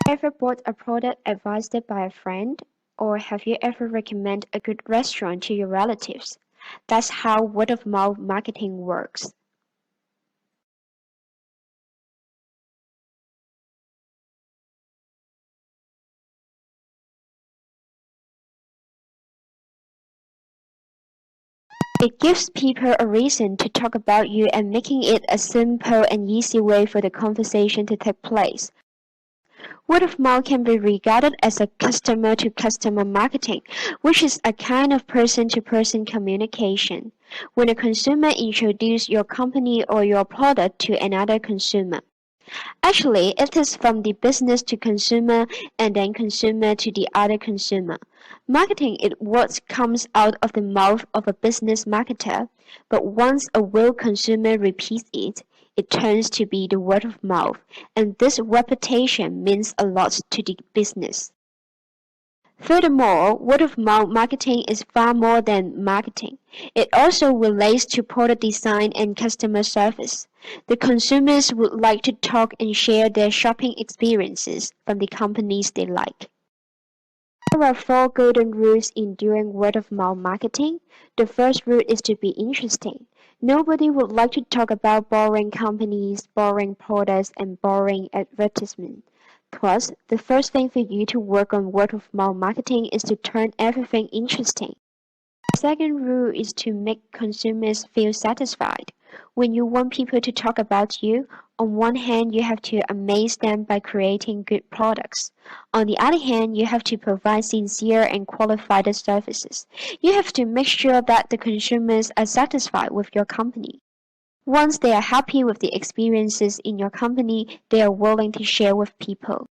Ever bought a product advised by a friend? Or have you ever recommended a good restaurant to your relatives? That's how word of mouth marketing works. It gives people a reason to talk about you and making it a simple and easy way for the conversation to take place. Word of mouth can be regarded as a customer to customer marketing, which is a kind of person to person communication. When a consumer introduces your company or your product to another consumer. Actually, it is from the business to consumer and then consumer to the other consumer. Marketing is what comes out of the mouth of a business marketer, but once a real consumer repeats it, it turns to be the word of mouth, and this reputation means a lot to the business. Furthermore, word-of-mouth marketing is far more than marketing. It also relates to product design and customer service. The consumers would like to talk and share their shopping experiences from the companies they like. There are four golden rules in doing word-of-mouth marketing. The first rule is to be interesting. Nobody would like to talk about boring companies, boring products, and boring advertisements. Plus, the first thing for you to work on word-of-mouth marketing is to turn everything interesting. The second rule is to make consumers feel satisfied. When you want people to talk about you, on one hand you have to amaze them by creating good products. On the other hand, you have to provide sincere and qualified services. You have to make sure that the consumers are satisfied with your company. Once they are happy with the experiences in your company, they are willing to share with people.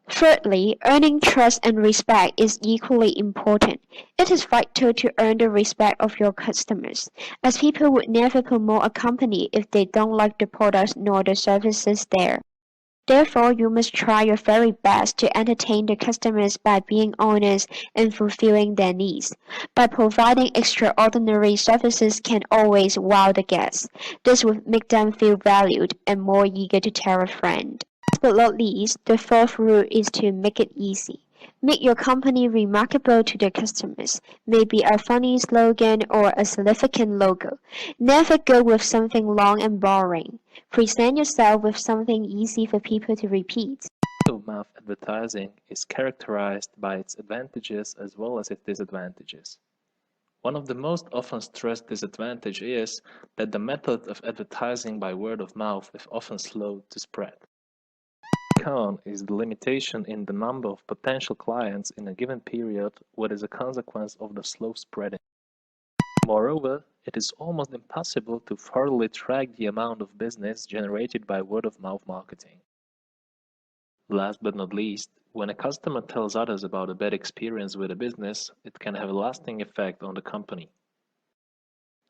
Thirdly, earning trust and respect is equally important. It is vital to earn the respect of your customers, as people would never promote a company if they don't like the products nor the services there. Therefore, you must try your very best to entertain the customers by being honest and fulfilling their needs. By providing extraordinary services can always wow the guests. This would make them feel valued and more eager to tell a friend. Last but not least, the fourth rule is to make it easy. Make your company remarkable to the customers, maybe a funny slogan or a significant logo. Never go with something long and boring. Present yourself with something easy for people to repeat. Word-of-mouth advertising is characterized by its advantages as well as its disadvantages. One of the most often stressed disadvantages is that the method of advertising by word of mouth is often slow to spread. Con is the limitation in the number of potential clients in a given period, what is a consequence of the slow spreading. Moreover, it is almost impossible to thoroughly track the amount of business generated by word-of-mouth marketing. Last but not least, when a customer tells others about a bad experience with a business, it can have a lasting effect on the company.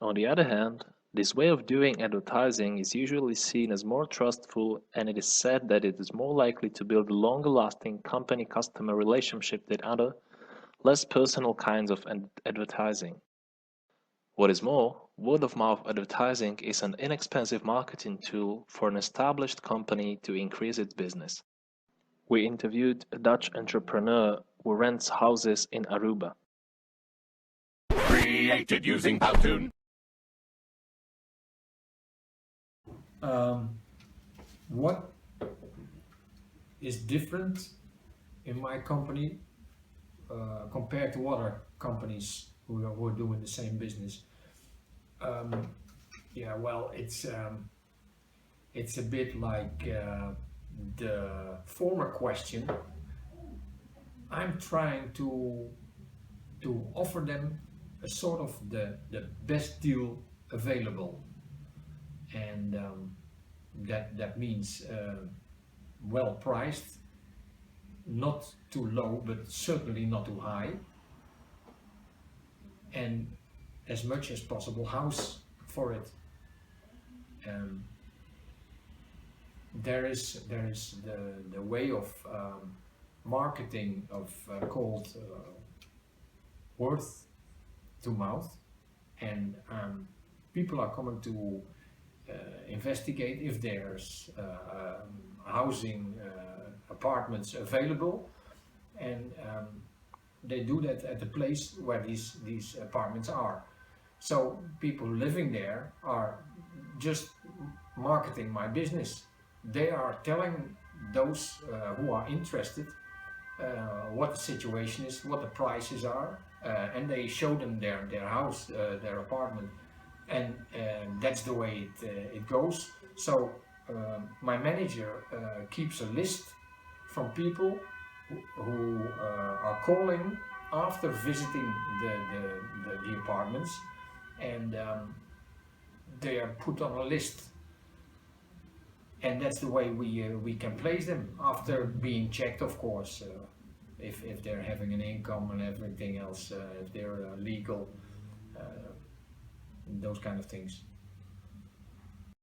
On the other hand, this way of doing advertising is usually seen as more trustful, and it is said that it is more likely to build a longer-lasting company-customer relationship than other, less personal kinds of advertising. What is more, word-of-mouth advertising is an inexpensive marketing tool for an established company to increase its business. We interviewed a Dutch entrepreneur who rents houses in Aruba. Created using Powtoon. What is different in my company compared to other companies who are doing the same business? Um, yeah, well, it's a bit like the former question. I'm trying to offer them a sort of the best deal available, and that means well priced, not too low, but certainly not too high, and as much as possible house for it. Um, there is the way of marketing of called word to mouth, and people are coming to investigate if there's housing, a apartments available, and they do that at the place where these apartments are. So people living there are just marketing my business. They are telling those who are interested what the situation is, what the prices are, and they show them their house, their apartment, and that's the way it goes. So my manager keeps a list from people who are calling after visiting the apartments, and they are put on a list, and that's the way we can place them after being checked, of course, if they're having an income and everything else, if they're legal, those kind of things.